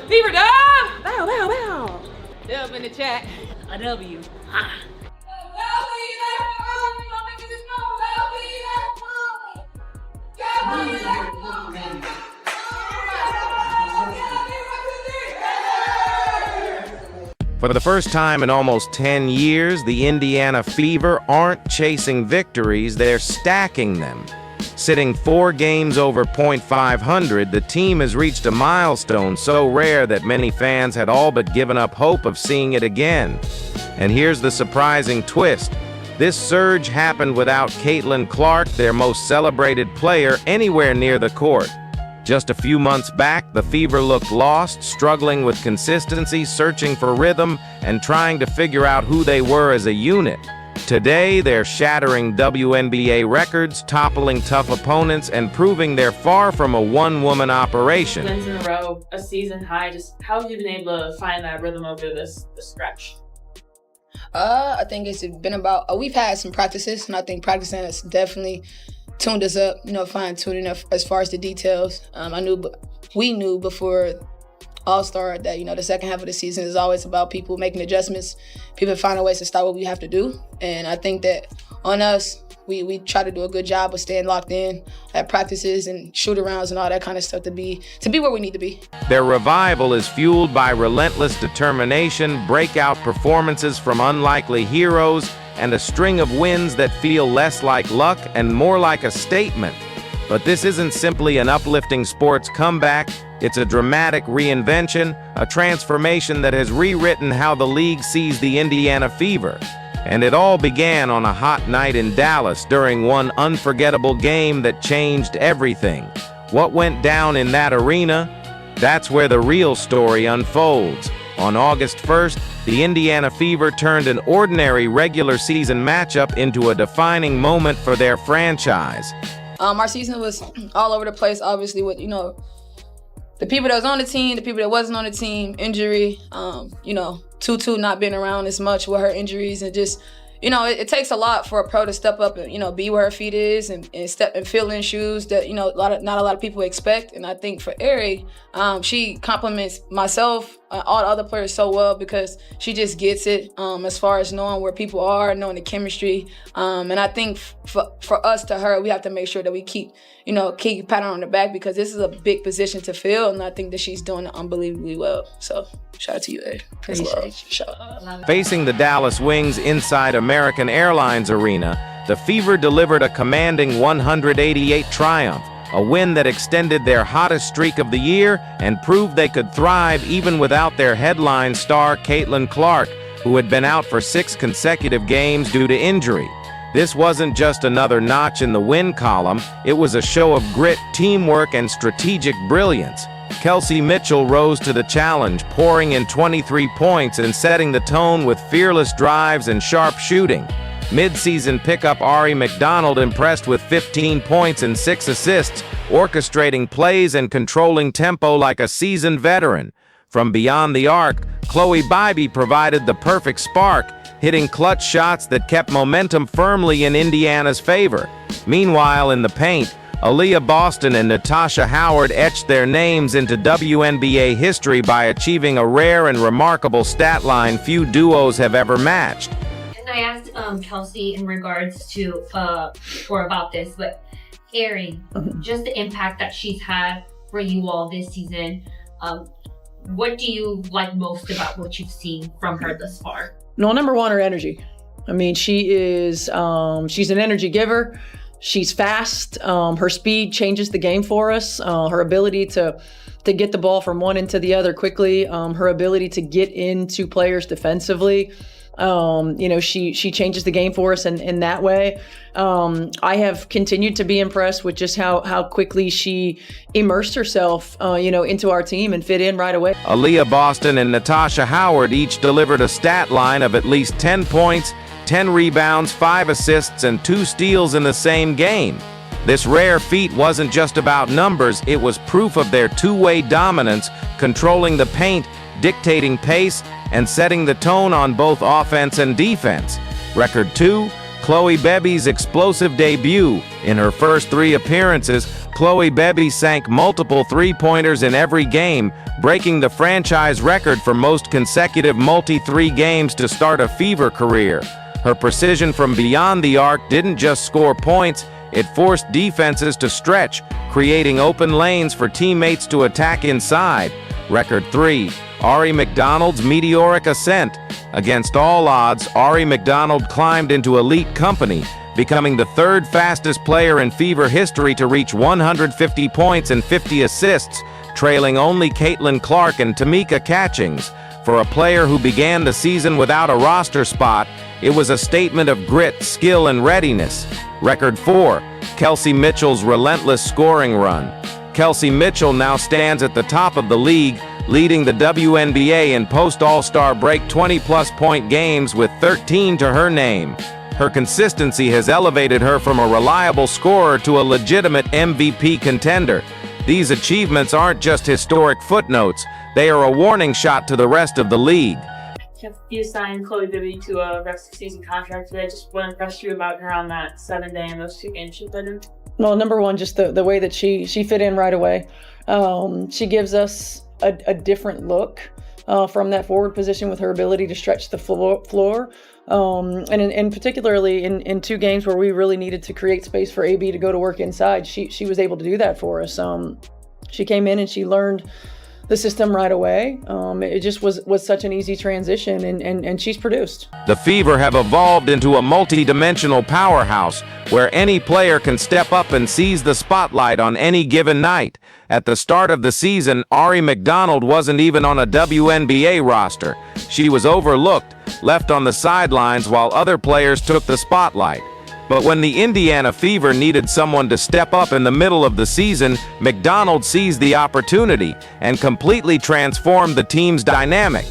Fever dub! Bow, bow, bow. Dub in the chat. A W. Ha. For the first time in almost 10 years, the Indiana Fever aren't chasing victories, they're stacking them. Sitting 4 games over .500, the team has reached a milestone so rare that many fans had all but given up hope of seeing it again. And here's the surprising twist. This surge happened without Caitlin Clark, their most celebrated player, anywhere near the court. Just a few months back, the Fever looked lost, struggling with consistency, searching for rhythm, and trying to figure out who they were as a unit. Today, they're shattering WNBA records, toppling tough opponents, and proving they're far from a one-woman operation. Wins in a row, a season high. Just how have you been able to find that rhythm over this stretch? I think it's been about, we've had some practices, and I think practicing has definitely tuned us up, fine-tuning as far as the details. We knew before All-Star that, the second half of the season is always about people making adjustments, people finding ways to stop what we have to do. And I think that on us, we try to do a good job of staying locked in at practices and shoot-arounds and all that kind of stuff to be where we need to be. Their revival is fueled by relentless determination, breakout performances from unlikely heroes, and a string of wins that feel less like luck and more like a statement. But this isn't simply an uplifting sports comeback, it's a dramatic reinvention, a transformation that has rewritten how the league sees the Indiana Fever. And it all began on a hot night in Dallas during one unforgettable game that changed everything. What went down in that arena? That's where the real story unfolds. On August 1st, the Indiana Fever turned an ordinary regular season matchup into a defining moment for their franchise. Our season was all over the place, obviously, with, the people that was on the team, the people that wasn't on the team, injury, Tutu not being around as much with her injuries, and just, it takes a lot for a pro to step up and, be where her feet is and step and fill in shoes that, not a lot of people expect. And I think for Ari, she compliments myself, all the other players so well because she just gets it as far as knowing where people are, knowing the chemistry. And I think for us to her, we have to make sure that we keep patting her on the back because this is a big position to fill. And I think that she's doing it unbelievably well. So shout out to you, Ari. Facing the Dallas Wings inside American Airlines Arena, the Fever delivered a commanding 188 triumph, a win that extended their hottest streak of the year and proved they could thrive even without their headline star Caitlin Clark, who had been out for 6 consecutive games due to injury. This wasn't just another notch in the win column, it was a show of grit, teamwork, and strategic brilliance. Kelsey Mitchell rose to the challenge, pouring in 23 points and setting the tone with fearless drives and sharp shooting. Mid-season pickup Ari McDonald impressed with 15 points and 6 assists, orchestrating plays and controlling tempo like a seasoned veteran. From beyond the arc, Chloe Bybee provided the perfect spark, hitting clutch shots that kept momentum firmly in Indiana's favor. Meanwhile, in the paint, Aaliyah Boston and Natasha Howard etched their names into WNBA history by achieving a rare and remarkable stat line few duos have ever matched. I asked Kelsey in regards to or about this, but Ari, just the impact that she's had for you all this season. What do you like most about what you've seen from her thus far? No, number one, her energy. I mean, she is she's an energy giver. She's fast. Her speed changes the game for us. Her ability to get the ball from one end to the other quickly. Her ability to get into players defensively. She changes the game for us in that way. I have continued to be impressed with just how quickly she immersed herself, into our team and fit in right away. Aaliyah Boston and Natasha Howard each delivered a stat line of at least 10 points, 10 rebounds, 5 assists, and 2 steals in the same game. This rare feat wasn't just about numbers, it was proof of their two-way dominance, controlling the paint, dictating pace, and setting the tone on both offense and defense. Record 2, Chloe Bebe's explosive debut. In her first 3 appearances, Chloe Bebe sank multiple three-pointers in every game, breaking the franchise record for most consecutive multi-3 games to start a Fever career. Her precision from beyond the arc didn't just score points, it forced defenses to stretch, creating open lanes for teammates to attack inside. Record 3. Ari McDonald's meteoric ascent. Against all odds, Ari McDonald climbed into elite company, becoming the 3rd fastest player in Fever history to reach 150 points and 50 assists, trailing only Caitlin Clark and Tamika Catchings. For a player who began the season without a roster spot, it was a statement of grit, skill, and readiness. Record 4. Kelsey Mitchell's relentless scoring run. Kelsey Mitchell now stands at the top of the league, leading the WNBA in post-All-Star break 20-plus point games with 13 to her name. Her consistency has elevated her from a reliable scorer to a legitimate MVP contender. These achievements aren't just historic footnotes, they are a warning shot to the rest of the league. You signed Chloe Bebe to a rest of season contract today. Just what impressed you about her on that 7-day and those 2 games she played in? Well, number one, just the way that she fit in right away. She gives us a different look from that forward position with her ability to stretch the floor. And particularly in 2 games where we really needed to create space for AB to go to work inside, she was able to do that for us. She came in and she learned the system right away. It just was such an easy transition, and she's produced. The Fever have evolved into a multi-dimensional powerhouse where any player can step up and seize the spotlight on any given night. At the start of the season, Ari McDonald wasn't even on a WNBA roster. She was overlooked, left on the sidelines while other players took the spotlight. But when the Indiana Fever needed someone to step up in the middle of the season, McDonald seized the opportunity and completely transformed the team's dynamic.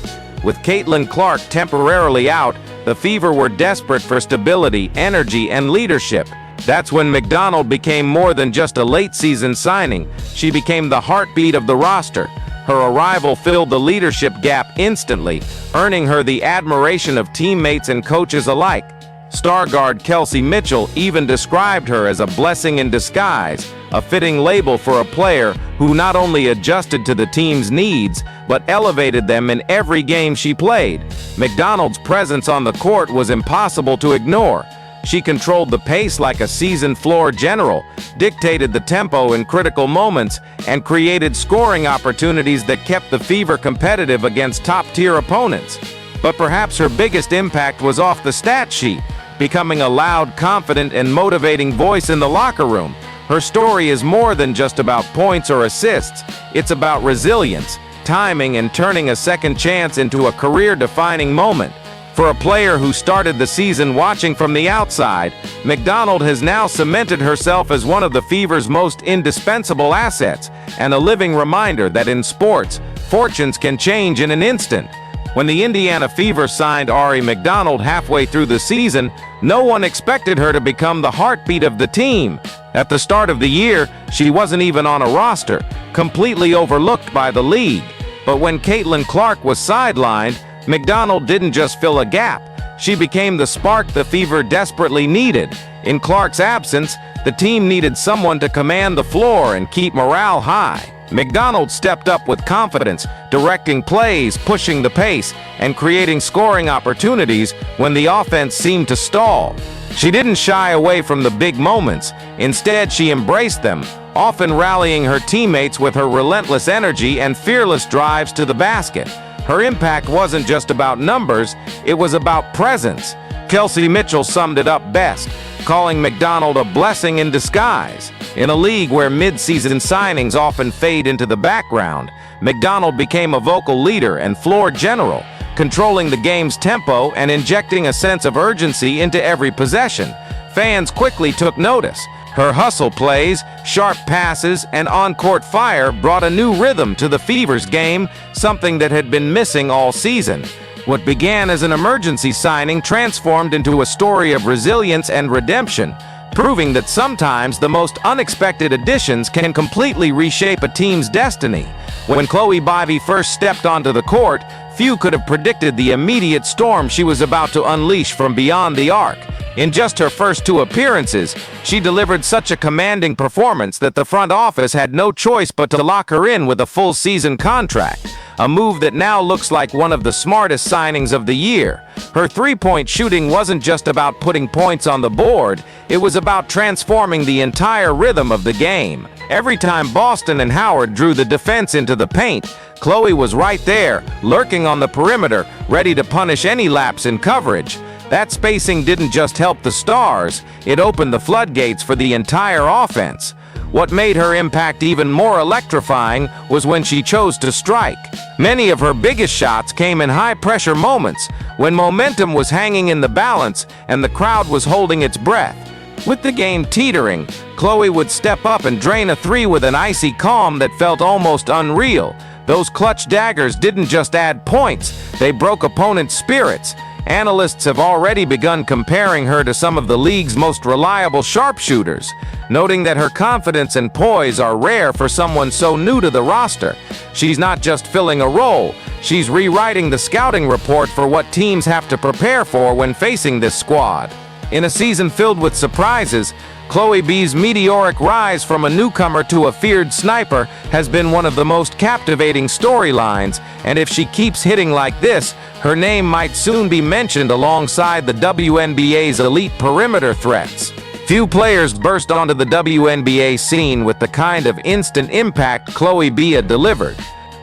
With Caitlin Clark temporarily out, the Fever were desperate for stability, energy, and leadership. That's when McDonald became more than just a late-season signing. She became the heartbeat of the roster. Her arrival filled the leadership gap instantly, earning her the admiration of teammates and coaches alike. Star guard Kelsey Mitchell even described her as a blessing in disguise, a fitting label for a player who not only adjusted to the team's needs, but elevated them in every game she played. McDonald's presence on the court was impossible to ignore. She controlled the pace like a seasoned floor general, dictated the tempo in critical moments, and created scoring opportunities that kept the Fever competitive against top-tier opponents. But perhaps her biggest impact was off the stat sheet, becoming a loud, confident, and motivating voice in the locker room. Her story is more than just about points or assists. It's about resilience, timing, and turning a second chance into a career-defining moment. For a player who started the season watching from the outside, McDonald has now cemented herself as one of the Fever's most indispensable assets, and a living reminder that in sports, fortunes can change in an instant. When the Indiana Fever signed Ari McDonald halfway through the season, no one expected her to become the heartbeat of the team. At the start of the year, she wasn't even on a roster, completely overlooked by the league. But when Caitlin Clark was sidelined, McDonald didn't just fill a gap. She became the spark the Fever desperately needed. In Clark's absence, the team needed someone to command the floor and keep morale high. McDonald stepped up with confidence, directing plays, pushing the pace, and creating scoring opportunities when the offense seemed to stall. She didn't shy away from the big moments. Instead, she embraced them, often rallying her teammates with her relentless energy and fearless drives to the basket. Her impact wasn't just about numbers, it was about presence. Kelsey Mitchell summed it up best, calling McDonald a blessing in disguise. In a league where mid-season signings often fade into the background, McDonald became a vocal leader and floor general, controlling the game's tempo and injecting a sense of urgency into every possession. Fans quickly took notice. Her hustle plays, sharp passes, and on-court fire brought a new rhythm to the Fever's game, something that had been missing all season. What began as an emergency signing transformed into a story of resilience and redemption, proving that sometimes the most unexpected additions can completely reshape a team's destiny. When Chloe Bebe first stepped onto the court, few could have predicted the immediate storm she was about to unleash from beyond the arc. In just her first 2 appearances, she delivered such a commanding performance that the front office had no choice but to lock her in with a full season contract, a move that now looks like one of the smartest signings of the year. Her three-point shooting wasn't just about putting points on the board, it was about transforming the entire rhythm of the game. Every time Boston and Howard drew the defense into the paint, Chloe was right there, lurking on the perimeter, ready to punish any lapse in coverage. That spacing didn't just help the Stars, it opened the floodgates for the entire offense. What made her impact even more electrifying was when she chose to strike. Many of her biggest shots came in high-pressure moments, when momentum was hanging in the balance and the crowd was holding its breath. With the game teetering, Chloe would step up and drain a 3 with an icy calm that felt almost unreal. Those clutch daggers didn't just add points, they broke opponents' spirits. Analysts have already begun comparing her to some of the league's most reliable sharpshooters, noting that her confidence and poise are rare for someone so new to the roster. She's not just filling a role, she's rewriting the scouting report for what teams have to prepare for when facing this squad. In a season filled with surprises, Chloe B's meteoric rise from a newcomer to a feared sniper has been one of the most captivating storylines, and if she keeps hitting like this, her name might soon be mentioned alongside the WNBA's elite perimeter threats. Few players burst onto the WNBA scene with the kind of instant impact Chloe B had delivered.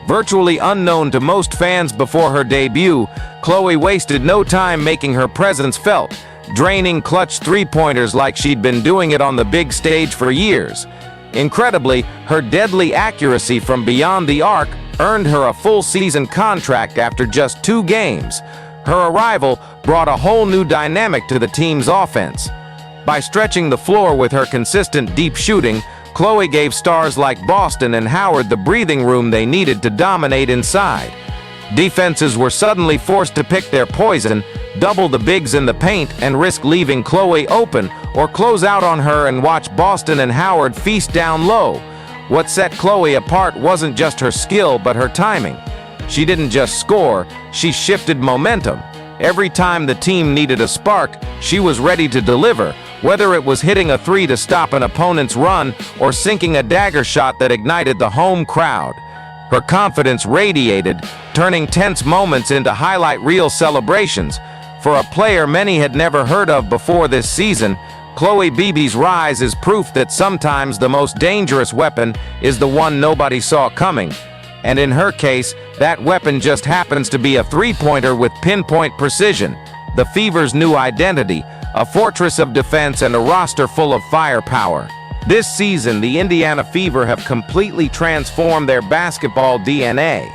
Virtually unknown to most fans before her debut, Chloe wasted no time making her presence felt, draining clutch three-pointers like she'd been doing it on the big stage for years. Incredibly, her deadly accuracy from beyond the arc earned her a full season contract after just 2 games. Her arrival brought a whole new dynamic to the team's offense. By stretching the floor with her consistent deep shooting, Chloe gave stars like Boston and Howard the breathing room they needed to dominate inside. Defenses were suddenly forced to pick their poison, double the bigs in the paint, and risk leaving Chloe open, or close out on her and watch Boston and Howard feast down low. What set Chloe apart wasn't just her skill, but her timing. She didn't just score, she shifted momentum. Every time the team needed a spark, she was ready to deliver, whether it was hitting a 3 to stop an opponent's run or sinking a dagger shot that ignited the home crowd. Her confidence radiated, turning tense moments into highlight reel celebrations. For a player many had never heard of before this season, Chloe B's rise is proof that sometimes the most dangerous weapon is the one nobody saw coming. And in her case, that weapon just happens to be a three-pointer with pinpoint precision. The Fever's new identity, a fortress of defense and a roster full of firepower. This season, the Indiana Fever have completely transformed their basketball DNA.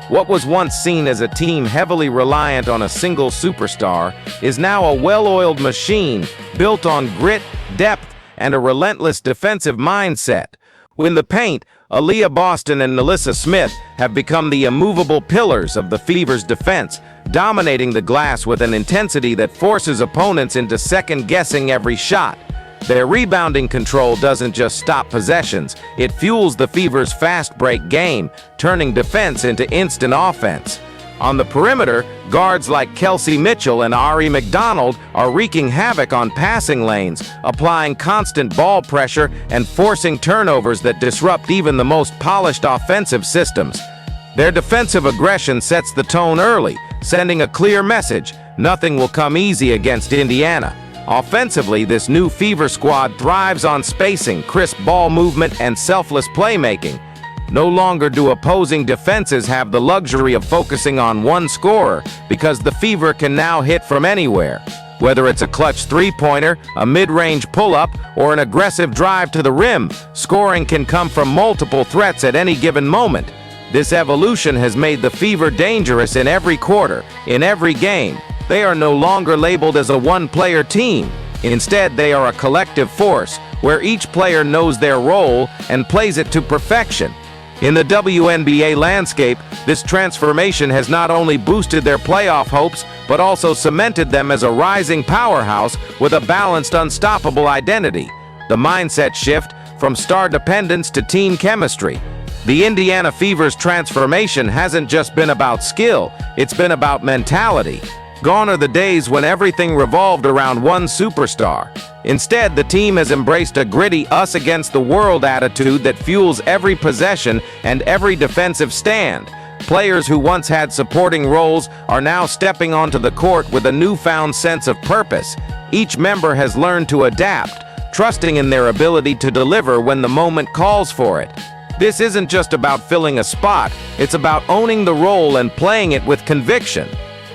What was once seen as a team heavily reliant on a single superstar is now a well-oiled machine built on grit, depth, and a relentless defensive mindset. In the paint, Aaliyah Boston and Nalissa Smith have become the immovable pillars of the Fever's defense, dominating the glass with an intensity that forces opponents into second-guessing every shot. Their rebounding control doesn't just stop possessions, it fuels the Fever's fast break game, turning defense into instant offense. On the perimeter, guards like Kelsey Mitchell and Ari McDonald are wreaking havoc on passing lanes, applying constant ball pressure and forcing turnovers that disrupt even the most polished offensive systems. Their defensive aggression sets the tone early, sending a clear message: nothing will come easy against Indiana. Offensively, this new Fever squad thrives on spacing, crisp ball movement, and selfless playmaking. No longer do opposing defenses have the luxury of focusing on one scorer, because the Fever can now hit from anywhere. Whether it's a clutch three-pointer, a mid-range pull-up, or an aggressive drive to the rim, scoring can come from multiple threats at any given moment. This evolution has made the Fever dangerous in every quarter, in every game. They are no longer labeled as a one-player team. Instead, they are a collective force, where each player knows their role and plays it to perfection. In the WNBA landscape, this transformation has not only boosted their playoff hopes, but also cemented them as a rising powerhouse with a balanced, unstoppable identity. The mindset shift from star dependence to team chemistry. The Indiana Fever's transformation hasn't just been about skill, it's been about mentality. Gone are the days when everything revolved around one superstar. Instead, the team has embraced a gritty us-against-the-world attitude that fuels every possession and every defensive stand. Players who once had supporting roles are now stepping onto the court with a newfound sense of purpose. Each member has learned to adapt, trusting in their ability to deliver when the moment calls for it. This isn't just about filling a spot, it's about owning the role and playing it with conviction.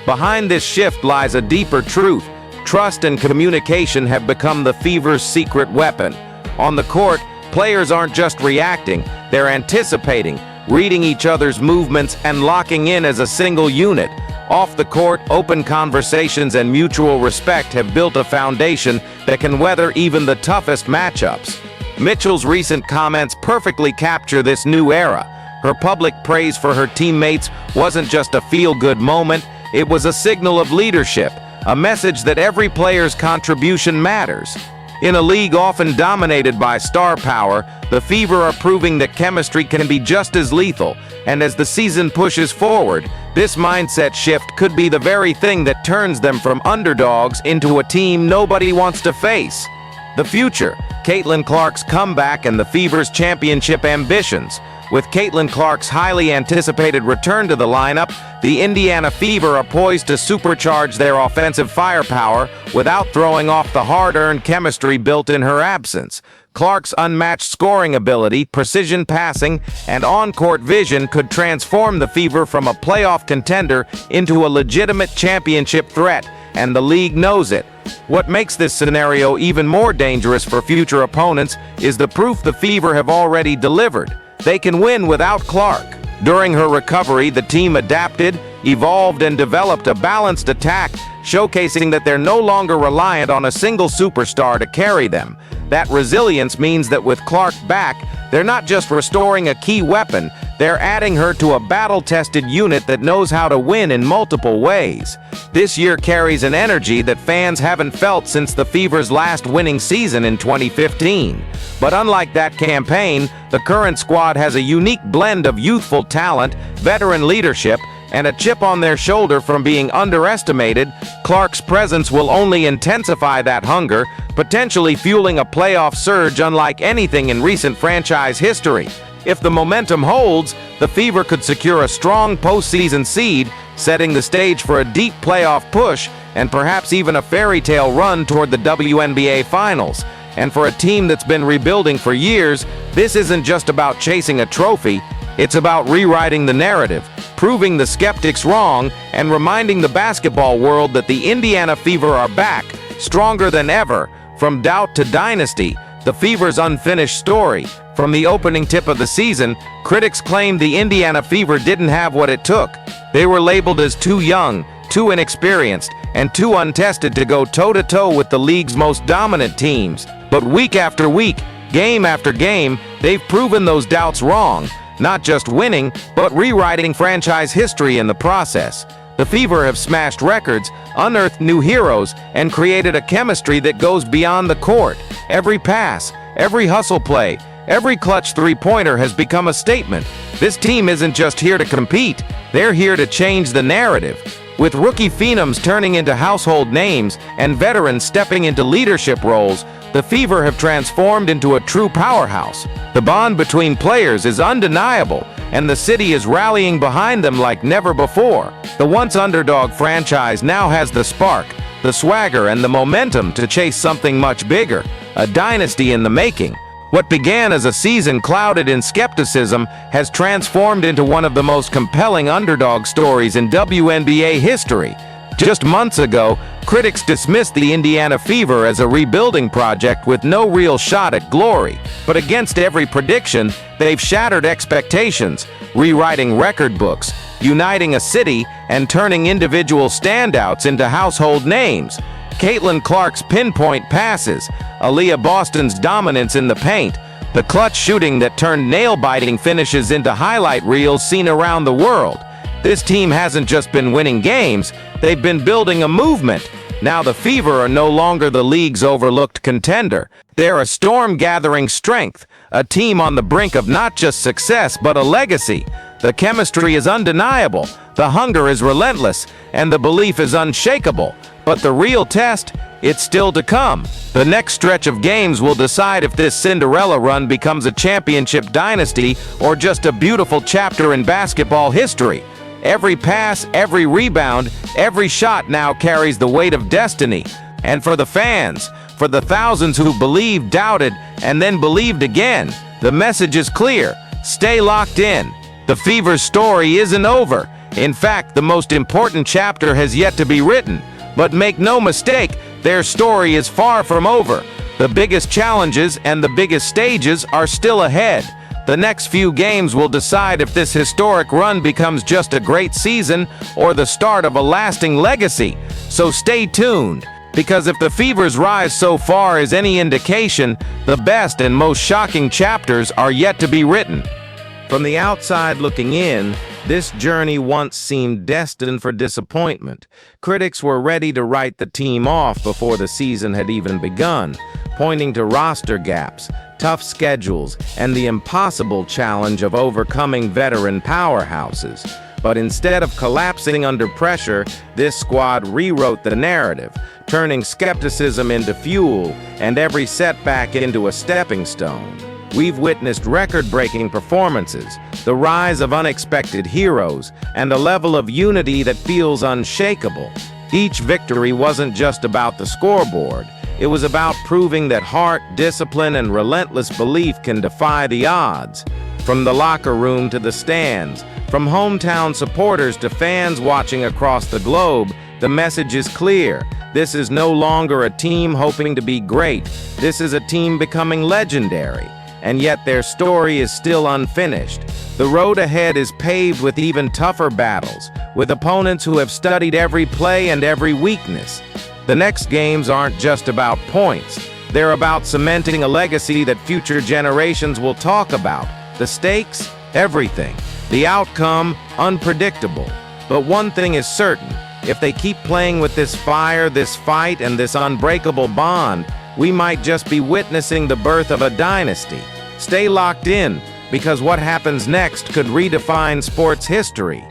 Behind this shift lies a deeper truth. Trust and communication have become the Fever's secret weapon. On the court, players aren't just reacting, they're anticipating, reading each other's movements and locking in as a single unit. Off the court, open conversations and mutual respect have built a foundation that can weather even the toughest matchups. Mitchell's recent comments perfectly capture this new era. Her public praise for her teammates wasn't just a feel-good moment, it was a signal of leadership, a message that every player's contribution matters. In a league often dominated by star power, the Fever are proving that chemistry can be just as lethal, and as the season pushes forward, this mindset shift could be the very thing that turns them from underdogs into a team nobody wants to face. The future, Caitlin Clark's comeback and the Fever's championship ambitions. With Caitlin Clark's highly anticipated return to the lineup, the Indiana Fever are poised to supercharge their offensive firepower without throwing off the hard-earned chemistry built in her absence. Clark's unmatched scoring ability, precision passing, and on-court vision could transform the Fever from a playoff contender into a legitimate championship threat, and the league knows it. What makes this scenario even more dangerous for future opponents is the proof the Fever have already delivered. They can win without Clark. During her recovery, the team adapted, evolved, and developed a balanced attack, showcasing that they're no longer reliant on a single superstar to carry them. That resilience means that with Clark back, they're not just restoring a key weapon, they're adding her to a battle-tested unit that knows how to win in multiple ways. This year carries an energy that fans haven't felt since the Fever's last winning season in 2015. But unlike that campaign, the current squad has a unique blend of youthful talent, veteran leadership, and a chip on their shoulder from being underestimated. Clark's presence will only intensify that hunger, potentially fueling a playoff surge unlike anything in recent franchise history. If the momentum holds, the Fever could secure a strong postseason seed, setting the stage for a deep playoff push and perhaps even a fairy tale run toward the WNBA Finals. And for a team that's been rebuilding for years, this isn't just about chasing a trophy, it's about rewriting the narrative, proving the skeptics wrong, and reminding the basketball world that the Indiana Fever are back, stronger than ever. From doubt to dynasty, the Fever's unfinished story. From the opening tip of the season, critics claimed the Indiana Fever didn't have what it took. They were labeled as too young, too inexperienced, and too untested to go toe-to-toe with the league's most dominant teams. But week after week, game after game, they've proven those doubts wrong, not just winning, but rewriting franchise history in the process. The Fever have smashed records, unearthed new heroes, and created a chemistry that goes beyond the court. Every pass, every hustle play, every clutch three-pointer has become a statement. This team isn't just here to compete, they're here to change the narrative. With rookie phenoms turning into household names and veterans stepping into leadership roles, the Fever have transformed into a true powerhouse. The bond between players is undeniable, and the city is rallying behind them like never before. The once underdog franchise now has the spark, the swagger, and the momentum to chase something much bigger, a dynasty in the making. What began as a season clouded in skepticism has transformed into one of the most compelling underdog stories in WNBA history. Just months ago, critics dismissed the Indiana Fever as a rebuilding project with no real shot at glory. But against every prediction, they've shattered expectations, rewriting record books, uniting a city, and turning individual standouts into household names. Caitlin Clark's pinpoint passes, Aaliyah Boston's dominance in the paint, the clutch shooting that turned nail-biting finishes into highlight reels seen around the world. This team hasn't just been winning games, they've been building a movement. Now the Fever are no longer the league's overlooked contender. They're a storm gathering strength, a team on the brink of not just success but a legacy. The chemistry is undeniable, the hunger is relentless, and the belief is unshakable. But the real test, it's still to come. The next stretch of games will decide if this Cinderella run becomes a championship dynasty or just a beautiful chapter in basketball history. Every pass, every rebound, every shot now carries the weight of destiny. And for the fans, for the thousands who believed, doubted, and then believed again, the message is clear. Stay locked in. The Fever's story isn't over. In fact, the most important chapter has yet to be written. But make no mistake, their story is far from over. The biggest challenges and the biggest stages are still ahead. The next few games will decide if this historic run becomes just a great season or the start of a lasting legacy. So stay tuned, because if the Fever's rise so far is any indication, the best and most shocking chapters are yet to be written. From the outside looking in, this journey once seemed destined for disappointment. Critics were ready to write the team off before the season had even begun, pointing to roster gaps, tough schedules, and the impossible challenge of overcoming veteran powerhouses. But instead of collapsing under pressure, this squad rewrote the narrative, turning skepticism into fuel and every setback into a stepping stone. We've witnessed record-breaking performances, the rise of unexpected heroes, and a level of unity that feels unshakable. Each victory wasn't just about the scoreboard. It was about proving that heart, discipline, and relentless belief can defy the odds. From the locker room to the stands, from hometown supporters to fans watching across the globe, the message is clear. This is no longer a team hoping to be great. This is a team becoming legendary. And yet their story is still unfinished. The road ahead is paved with even tougher battles, with opponents who have studied every play and every weakness. The next games aren't just about points. They're about cementing a legacy that future generations will talk about. The stakes? Everything. The outcome? Unpredictable. But one thing is certain. If they keep playing with this fire, this fight, and this unbreakable bond, we might just be witnessing the birth of a dynasty. Stay locked in, because what happens next could redefine sports history.